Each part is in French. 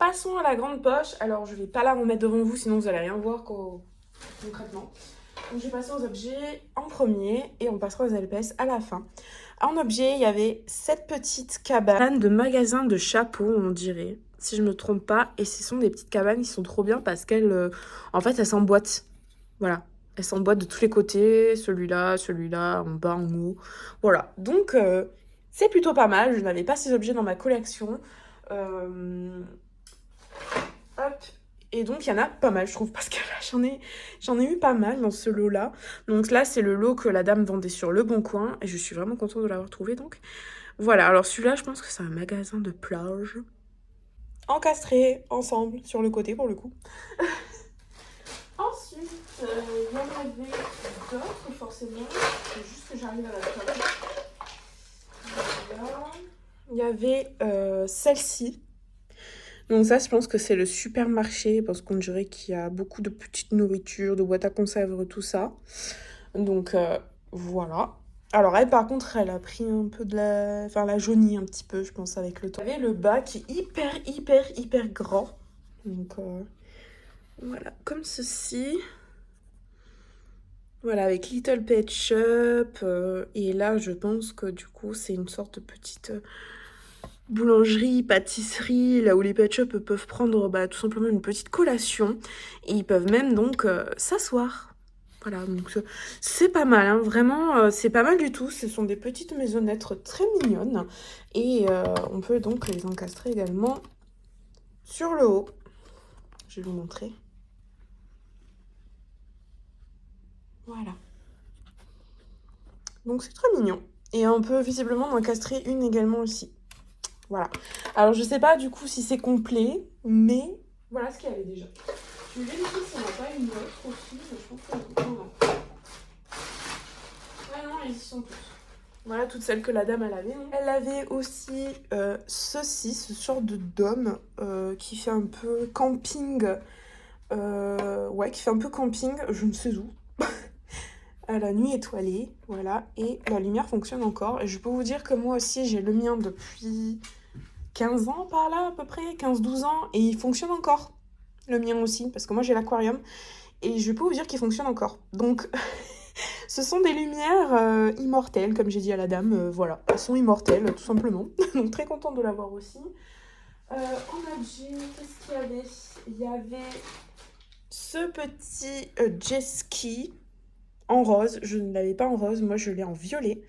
Passons à la grande poche. Alors, je vais pas la remettre devant vous, sinon vous allez rien voir concrètement. Donc, je vais passer aux objets en premier et on passera aux LPS à la fin. En objet, il y avait cette petite cabane de magasin de chapeaux, on dirait, si je me trompe pas. Et ce sont des petites cabanes qui sont trop bien parce qu'elles, en fait, elles s'emboîtent. Voilà, elles s'emboîtent de tous les côtés, celui-là, en bas, en haut. Voilà, donc c'est plutôt pas mal. Je n'avais pas ces objets dans ma collection. Hop. Et donc, il y en a pas mal, je trouve, parce que là, j'en ai eu pas mal dans ce lot-là. Donc là, c'est le lot que la dame vendait sur Le Bon Coin. Et je suis vraiment contente de l'avoir trouvé, donc. Voilà, alors celui-là, je pense que c'est un magasin de plage. Encastrés ensemble, sur le côté, pour le coup. Ensuite, il y en avait d'autres, forcément. C'est juste que j'arrive à la table. Voilà. Il y avait celle-ci. Donc ça, je pense que c'est le supermarché, parce qu'on dirait qu'il y a beaucoup de petites nourritures, de boîtes à conserve, tout ça. Donc voilà. Alors elle, par contre, elle a pris un peu de la... Enfin, la jaunie un petit peu, je pense, avec le temps. Il y avait le bas qui est hyper grand. Donc voilà, comme ceci. Voilà, avec Little Pet Shop. Et là, je pense que du coup, c'est une sorte de petite... boulangerie, pâtisserie, là où les pet shops peuvent prendre tout simplement une petite collation et ils peuvent même donc s'asseoir. Voilà, donc c'est pas mal, hein, vraiment, c'est pas mal du tout. Ce sont des petites maisonnettes très mignonnes et on peut donc les encastrer également sur le haut. Je vais vous montrer. Voilà. Donc c'est très mignon. Et on peut visiblement en encastrer une également aussi. Voilà. Alors, je sais pas du coup si c'est complet, mais voilà ce qu'il y avait déjà. Je vais vérifier s'il n'y en a pas une autre aussi, mais je pense que non. Ah non, ils y sont toutes. Voilà, toutes celles que la dame elle avait. Elle avait aussi ceci, ce genre de dôme qui fait un peu camping. Ouais, qui fait un peu camping, je ne sais où. À la nuit étoilée, voilà. Et la lumière fonctionne encore. Et je peux vous dire que moi aussi, j'ai le mien depuis 15 ans par là, à peu près, 15-12 ans. Et il fonctionne encore. Le mien aussi, parce que moi j'ai l'aquarium. Et je peux vous dire qu'il fonctionne encore. Donc... Ce sont des lumières immortelles, comme j'ai dit à la dame, voilà, elles sont immortelles, tout simplement. Donc très contente de l'avoir aussi. En objet, qu'est-ce qu'il y avait? Il y avait ce petit jet ski en rose. Je ne l'avais pas en rose, moi je l'ai en violet.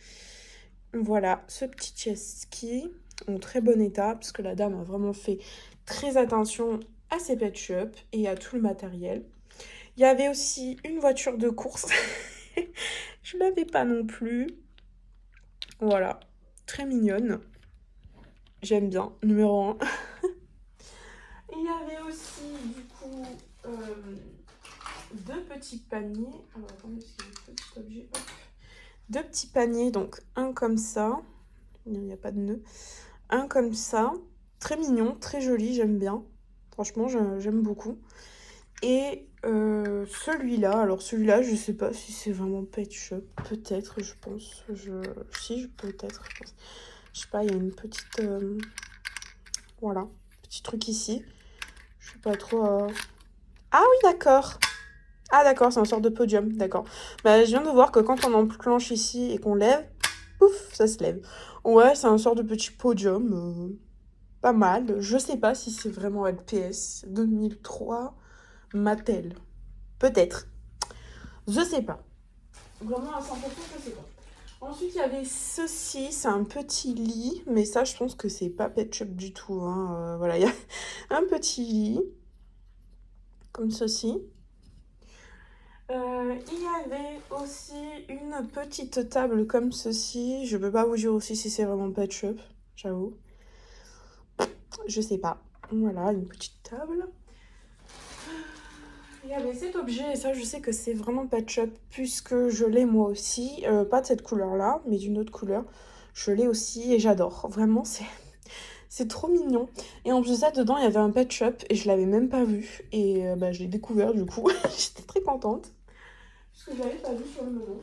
Voilà, ce petit jet ski en très bon état, parce que la dame a vraiment fait très attention à ses pet shops et à tout le matériel. Il y avait aussi une voiture de course. Je l'avais pas non plus. Voilà, très mignonne. J'aime bien, numéro 1. Il y avait aussi, du coup, deux petits paniers. Alors, attendez, parce qu'il y a un petit objet. Hop. Deux petits paniers, donc un comme ça. Il n'y a pas de nœud. Un comme ça. Très mignon, très joli, j'aime bien. Franchement, j'aime beaucoup. Et celui-là, alors celui-là, je sais pas si c'est vraiment Pet Shop. Peut-être, je pense. Si, peut-être, je pense. Je sais pas, il y a une petite... voilà, petit truc ici. Je sais pas trop... Ah oui, d'accord. Ah d'accord, c'est un sort de podium, d'accord. Bah, je viens de voir que quand on enclenche ici et qu'on lève, pouf, ça se lève. Ouais, c'est un sort de petit podium. Pas mal. Je sais pas si c'est vraiment LPS 2003 Mattel. Peut-être. Je sais pas. Vraiment à 100%, je sais pas. Ensuite, il y avait ceci, c'est un petit lit, mais ça, je pense que c'est pas Pet Shop du tout, hein. Voilà, il y a un petit lit, comme ceci. Il y avait aussi une petite table comme ceci. Je peux pas vous dire aussi si c'est vraiment Pet Shop, j'avoue. Je sais pas. Voilà, une petite table. Il y avait cet objet, et ça, je sais que c'est vraiment Pet Shop, puisque je l'ai moi aussi. Pas de cette couleur-là, mais d'une autre couleur. Je l'ai aussi et j'adore. Vraiment, c'est trop mignon. Et en plus de ça, dedans, il y avait un Pet Shop et je l'avais même pas vu. Et je l'ai découvert du coup. J'étais très contente. Parce que je l'avais pas vu sur le moment.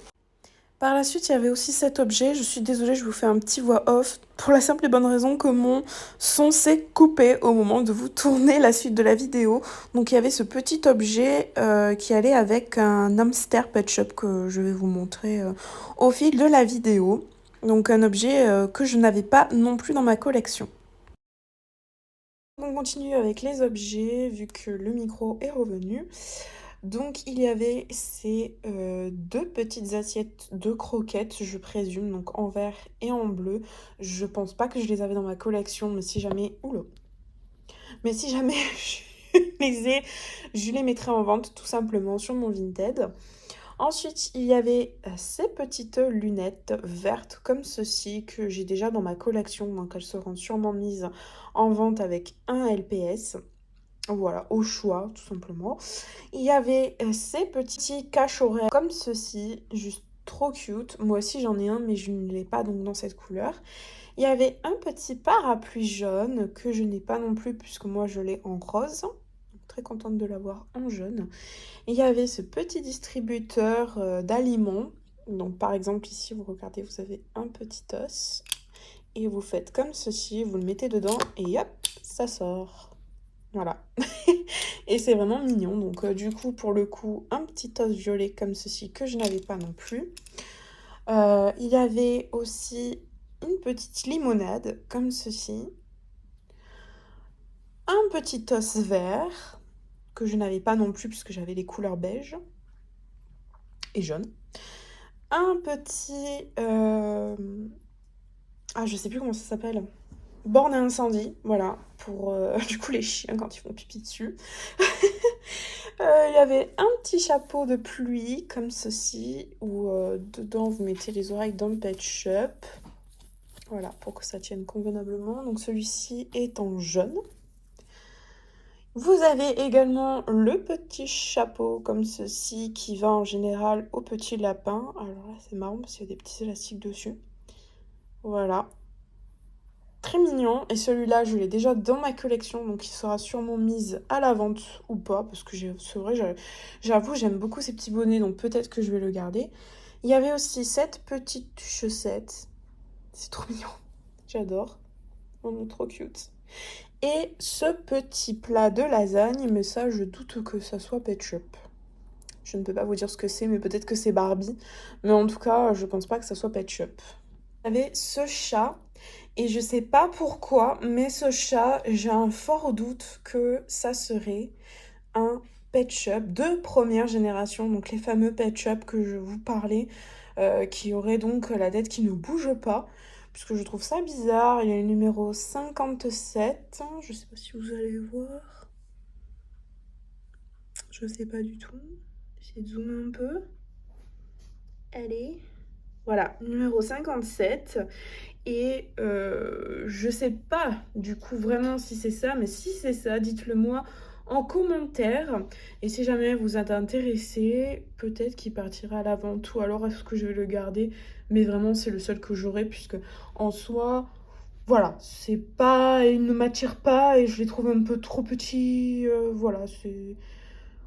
Par la suite, il y avait aussi cet objet. Je suis désolée, je vous fais un petit voix off pour la simple et bonne raison que mon son s'est coupé au moment de vous tourner la suite de la vidéo. Donc il y avait ce petit objet qui allait avec un hamster Pet Shop que je vais vous montrer au fil de la vidéo. Donc un objet que je n'avais pas non plus dans ma collection. On continue avec les objets vu que le micro est revenu. Donc il y avait ces deux petites assiettes de croquettes, je présume, donc en vert et en bleu. Je pense pas que je les avais dans ma collection, mais si jamais... Oula. Mais si jamais je les ai, je les mettrai en vente tout simplement sur mon Vinted. Ensuite, il y avait ces petites lunettes vertes comme ceci que j'ai déjà dans ma collection, donc elles seront sûrement mises en vente avec un LPS. Voilà, au choix, tout simplement. Il y avait ces petits caches-oreilles comme ceci, juste trop cute. Moi aussi, j'en ai un, mais je ne l'ai pas donc dans cette couleur. Il y avait un petit parapluie jaune que je n'ai pas non plus puisque moi, je l'ai en rose. Très contente de l'avoir en jaune. Il y avait ce petit distributeur d'aliments. Donc, par exemple, ici, vous regardez, vous avez un petit os. Et vous faites comme ceci, vous le mettez dedans et hop, ça sort. Voilà. Et c'est vraiment mignon. Donc du coup, pour le coup, un petit os violet comme ceci que je n'avais pas non plus. Il y avait aussi une petite limonade comme ceci. Un petit os vert que je n'avais pas non plus puisque j'avais les couleurs beige et jaune. Un petit... Ah, je sais plus comment ça s'appelle. Borne à incendie, voilà, pour du coup les chiens quand ils font pipi dessus. Il y avait un petit chapeau de pluie comme ceci, où dedans vous mettez les oreilles d'un Pet Shop. Voilà, pour que ça tienne convenablement. Donc celui-ci est en jaune. Vous avez également le petit chapeau comme ceci qui va en général au petit lapin. Alors là c'est marrant parce qu'il y a des petits élastiques dessus. Voilà. Très mignon, et celui-là je l'ai déjà dans ma collection, donc il sera sûrement mis à la vente ou pas, parce que c'est vrai, j'avoue j'aime beaucoup ces petits bonnets, donc peut-être que je vais le garder. Il y avait aussi cette petite chaussette, c'est trop mignon, j'adore, vraiment trop cute. Et ce petit plat de lasagne, mais ça je doute que ça soit Pet Shop. Je ne peux pas vous dire ce que c'est, mais peut-être que c'est Barbie, mais en tout cas je pense pas que ça soit Pet Shop. Il y avait ce chat. Et je sais pas pourquoi, mais ce chat, j'ai un fort doute que ça serait un Pet Shop de première génération, donc les fameux Pet Shop que je vous parlais, qui aurait donc la tête qui ne bouge pas, puisque je trouve ça bizarre. Il y a le numéro 57, je sais pas si vous allez voir, je sais pas du tout, j'essaie de zoomer un peu, allez, voilà, numéro 57. Et je sais pas du coup vraiment si c'est ça, mais si c'est ça, dites-le moi en commentaire. Et si jamais vous êtes intéressé, peut-être qu'il partira à la vente ou alors est-ce que je vais le garder. Mais vraiment c'est le seul que j'aurai puisque en soi, voilà, c'est pas, il ne m'attire pas et je les trouve un peu trop petits. Voilà, c'est...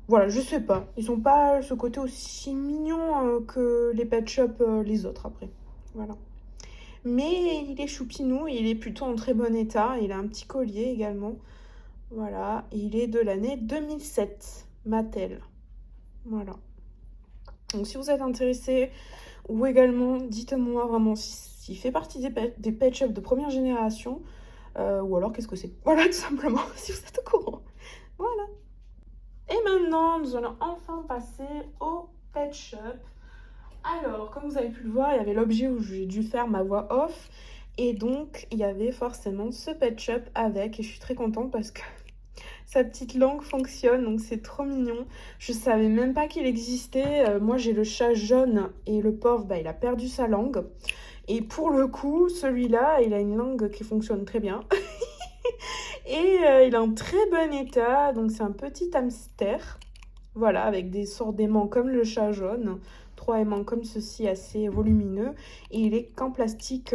Voilà, je sais pas. Ils ont pas ce côté aussi mignon que les Pet Shop, les autres après. Voilà. Mais il est choupinou, il est plutôt en très bon état. Il a un petit collier également. Voilà, il est de l'année 2007, Mattel. Voilà. Donc si vous êtes intéressé, ou également, dites-moi vraiment s'il fait partie des Pet Shop de première génération, ou alors qu'est-ce que c'est. Voilà, tout simplement, si vous êtes au courant. Voilà. Et maintenant, nous allons enfin passer au Pet Shop. Alors, comme vous avez pu le voir, il y avait l'objet où j'ai dû faire ma voix off. Et donc, il y avait forcément ce Pet Shop avec. Et je suis très contente parce que sa petite langue fonctionne. Donc, c'est trop mignon. Je savais même pas qu'il existait. Moi, j'ai le chat jaune et le pauvre, bah, il a perdu sa langue. Et pour le coup, celui-là, il a une langue qui fonctionne très bien. Et il est en très bon état. Donc, c'est un petit hamster. Voilà, avec des sorts d'aimants comme le chat jaune. 3 aimants comme ceci, assez volumineux. Et il est qu'en plastique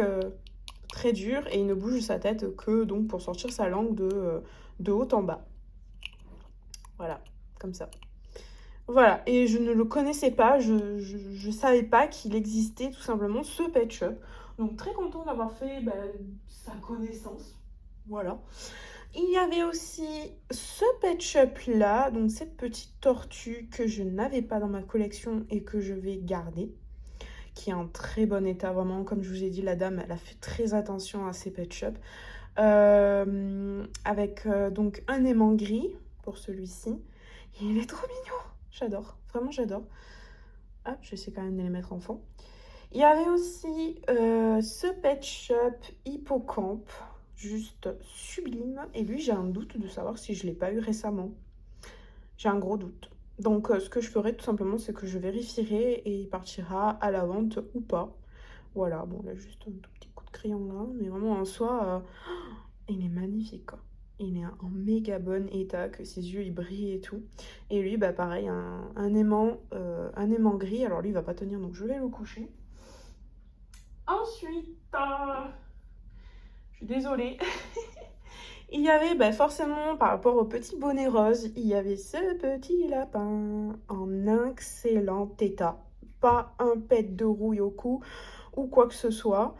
très dur. Et il ne bouge sa tête que donc pour sortir sa langue de haut en bas. Voilà, comme ça. Voilà, et je ne le connaissais pas, je savais pas qu'il existait tout simplement ce pet shop. Donc très content d'avoir fait sa connaissance. Voilà. Il y avait aussi ce pet shop là, donc cette petite tortue que je n'avais pas dans ma collection et que je vais garder, qui est en très bon état, vraiment. Comme je vous ai dit, la dame, elle a fait très attention à ses pet shops. Avec donc un aimant gris pour celui-ci. Il est trop mignon, j'adore, vraiment j'adore. Ah, j'essaie quand même de les mettre en fond. Il y avait aussi ce pet shop Hippocampe, juste sublime. Et lui, j'ai un doute de savoir si je ne l'ai pas eu récemment. J'ai un gros doute. Donc, ce que je ferai tout simplement, c'est que je vérifierai et il partira à la vente ou pas. Voilà, bon, là, juste un tout petit coup de crayon là. Mais vraiment, en soi, il est magnifique, quoi. Il est en méga bon état, que ses yeux, ils brillent et tout. Et lui, bah pareil, un aimant gris. Alors lui, il va pas tenir, donc je vais le coucher. Ensuite, je suis désolée. Il y avait forcément, par rapport au petit bonnet rose, il y avait ce petit lapin en excellent état. Pas un pet de rouille au cou ou quoi que ce soit.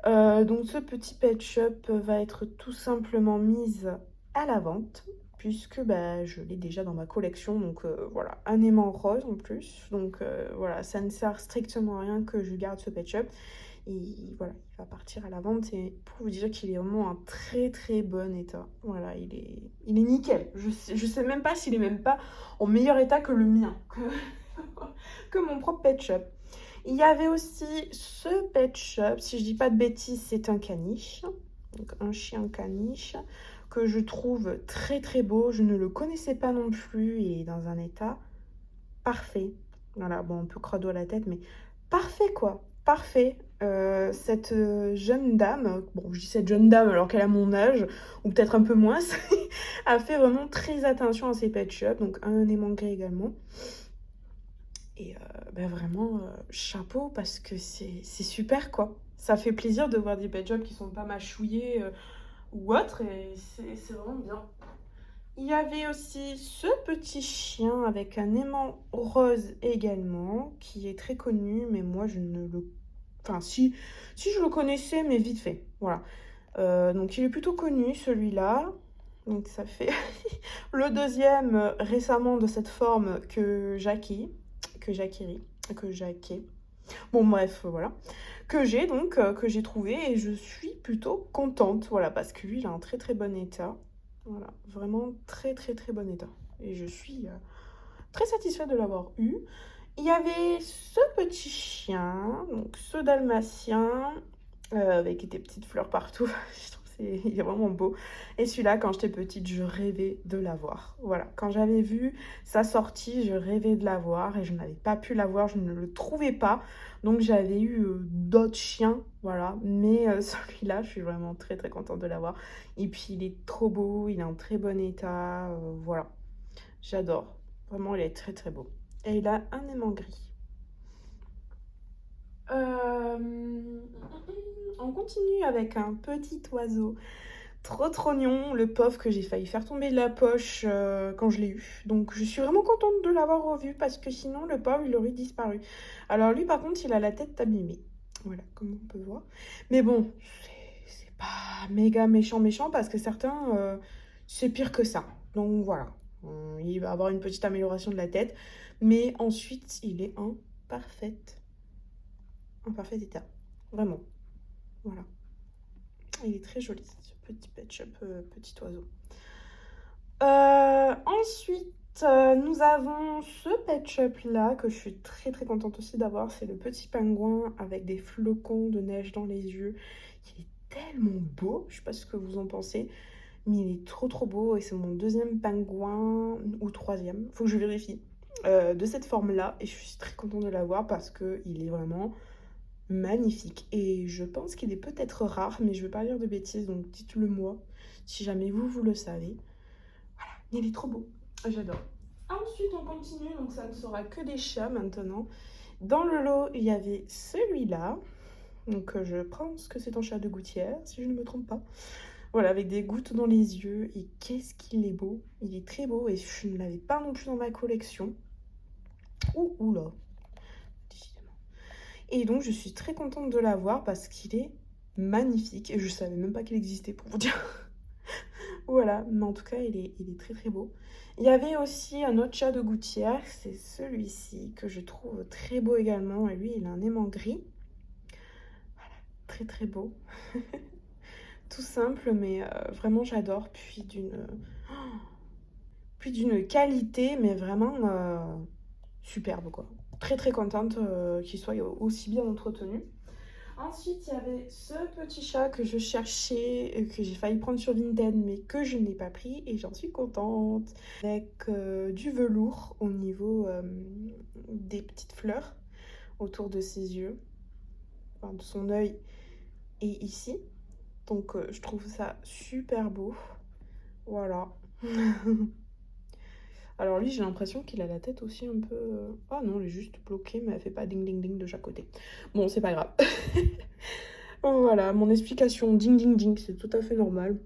Donc ce petit pet shop va être tout simplement mis à la vente puisque je l'ai déjà dans ma collection. Donc voilà, un aimant rose en plus. Donc voilà, ça ne sert strictement à rien que je garde ce pet shop. Et voilà, il va partir à la vente et pour vous dire qu'il est vraiment en très très bon état. Voilà, il est nickel. Je sais même pas s'il est même pas en meilleur état que le mien, que mon propre pet shop. Il y avait aussi ce pet shop, si je dis pas de bêtises, c'est un caniche, donc un chien caniche, que je trouve très très beau. Je ne le connaissais pas non plus et est dans un état parfait. Voilà, bon, un peu crado à la tête, mais parfait quoi, parfait. Cette jeune dame, bon, je dis cette jeune dame alors qu'elle a mon âge, ou peut-être un peu moins, a fait vraiment très attention à ses pet shops, donc un aimant gris également. Et vraiment, chapeau parce que c'est super quoi. Ça fait plaisir de voir des pet shops qui sont pas mâchouillés ou autres et c'est vraiment bien. Il y avait aussi ce petit chien avec un aimant rose également, qui est très connu, mais moi je ne le... Enfin si je le connaissais, mais vite fait, voilà. Donc il est plutôt connu celui-là. Donc ça fait le deuxième récemment de cette forme que j'acquis, que j'acquéris, que j'acquais. Bon bref, voilà. Que j'ai donc, que j'ai trouvé et je suis plutôt contente, voilà, parce que lui il est en très très bon état. Voilà, vraiment très très très bon état. Et je suis très satisfaite de l'avoir eu. Il y avait ce petit chien, donc ce dalmatien, avec des petites fleurs partout. Je trouve il est vraiment beau. Et celui-là, quand j'étais petite, je rêvais de l'avoir. Voilà, quand j'avais vu sa sortie, je rêvais de l'avoir et je n'avais pas pu l'avoir, je ne le trouvais pas. Donc j'avais eu d'autres chiens, voilà. Mais celui-là, je suis vraiment très très contente de l'avoir. Et puis il est trop beau, il est en très bon état, voilà. J'adore. Vraiment, il est très très beau. Et il a un aimant gris. On continue avec un petit oiseau trop trop mignon, le pauvre que j'ai failli faire tomber de la poche quand je l'ai eu. Donc je suis vraiment contente de l'avoir revu parce que sinon le pauvre il aurait disparu. Alors lui par contre il a la tête abîmée. Voilà, comme on peut voir. Mais bon, c'est pas méga méchant méchant parce que certains c'est pire que ça. Donc voilà, il va avoir une petite amélioration de la tête. Mais ensuite il est en parfait état. Vraiment. Voilà. Il est très joli, ce petit pet shop, petit oiseau. Ensuite, nous avons ce pet shop là que je suis très très contente aussi d'avoir. C'est le petit pingouin avec des flocons de neige dans les yeux. Il est tellement beau, je sais pas ce que vous en pensez, mais il est trop trop beau et c'est mon deuxième pingouin ou troisième, faut que je vérifie, de cette forme là et je suis très contente de l'avoir parce qu'il est vraiment magnifique et je pense qu'il est peut-être rare mais je ne veux pas dire de bêtises donc dites-le moi si jamais vous le savez. Voilà, il est trop beau, j'adore. Ensuite on continue, donc ça ne sera que des chats maintenant. Dans le lot il y avait celui-là, donc je pense que c'est un chat de gouttière si je ne me trompe pas. Voilà, avec des gouttes dans les yeux et qu'est-ce qu'il est beau, il est très beau et je ne l'avais pas non plus dans ma collection. Oula, décidément. Et donc, je suis très contente de l'avoir parce qu'il est magnifique. Et je savais même pas qu'il existait, pour vous dire. Voilà, mais en tout cas, il est très très beau. Il y avait aussi un autre chat de gouttière, c'est celui-ci, que je trouve très beau également. Et lui, il a un aimant gris. Voilà, très très beau. Tout simple, mais vraiment j'adore. Puis d'une qualité, mais vraiment superbe, quoi. Très très contente qu'il soit aussi bien entretenu. Ensuite, il y avait ce petit chat que je cherchais, que j'ai failli prendre sur Vinted, mais que je n'ai pas pris, et j'en suis contente. Avec du velours au niveau des petites fleurs autour de ses yeux, enfin, de son œil et ici. Donc je trouve ça super beau. Voilà. Alors lui, j'ai l'impression qu'il a la tête aussi un peu... Oh non, elle est juste bloquée, mais elle fait pas ding ding ding de chaque côté. Bon, c'est pas grave. Voilà, mon explication ding ding ding, c'est tout à fait normal.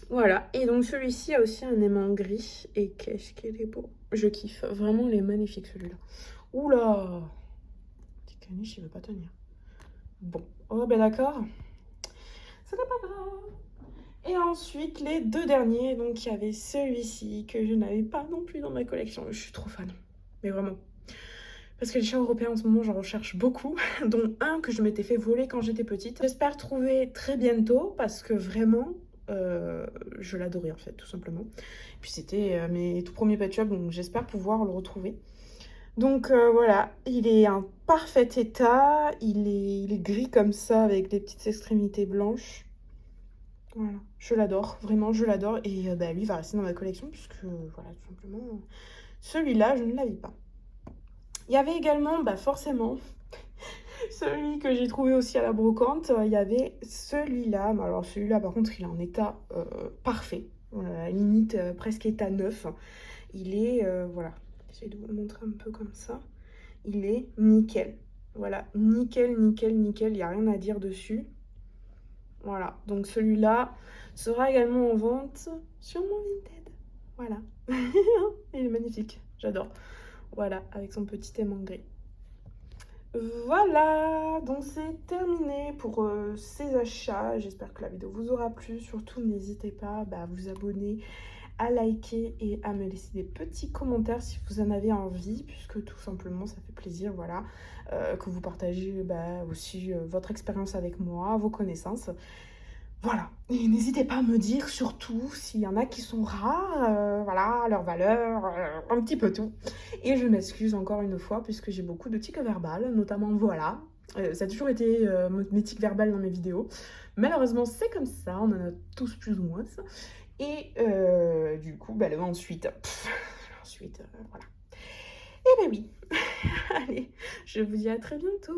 Voilà, et donc celui-ci a aussi un aimant gris, et qu'est-ce qu'il est beau. Je kiffe, vraiment il est magnifique celui-là. Oula, petit caniche, il veut pas tenir. Bon, oh ben d'accord, ce n'est pas grave. Et ensuite, les deux derniers, donc il y avait celui-ci que je n'avais pas non plus dans ma collection. Je suis trop fan, mais vraiment. Parce que les chats européens en ce moment, j'en recherche beaucoup, dont un que je m'étais fait voler quand j'étais petite. J'espère trouver très bientôt parce que vraiment, je l'adorais en fait, tout simplement. Et puis c'était mes tout premiers pet shops, donc j'espère pouvoir le retrouver. Donc voilà, il est en parfait état, il est gris comme ça avec des petites extrémités blanches. Voilà, je l'adore, vraiment je l'adore. Et bah, lui va rester dans ma collection puisque voilà, tout simplement, celui-là je ne l'avais pas. Il y avait également, bah forcément, celui que j'ai trouvé aussi à la brocante. Il y avait celui-là. Alors celui-là par contre il est en état parfait, limite presque état neuf. Il est, voilà, j'essaie de vous le montrer un peu comme ça. Il est nickel. Voilà, nickel, nickel, nickel, il n'y a rien à dire dessus. Voilà, donc celui-là sera également en vente sur mon Vinted. Voilà, il est magnifique, j'adore. Voilà, avec son petit aimant gris. Voilà, donc c'est terminé pour ces achats. J'espère que la vidéo vous aura plu. Surtout, n'hésitez pas à vous abonner, à liker et à me laisser des petits commentaires si vous en avez envie, puisque tout simplement ça fait plaisir, voilà, que vous partagez aussi votre expérience avec moi, vos connaissances. Voilà, et n'hésitez pas à me dire surtout s'il y en a qui sont rares, voilà, leur valeur, un petit peu tout. Et je m'excuse encore une fois puisque j'ai beaucoup de tics verbales, notamment voilà. Ça a toujours été mes tics verbales dans mes vidéos. Malheureusement, c'est comme ça, on en a tous plus ou moins. Et du coup, ensuite, voilà. Et ben oui, allez, je vous dis à très bientôt.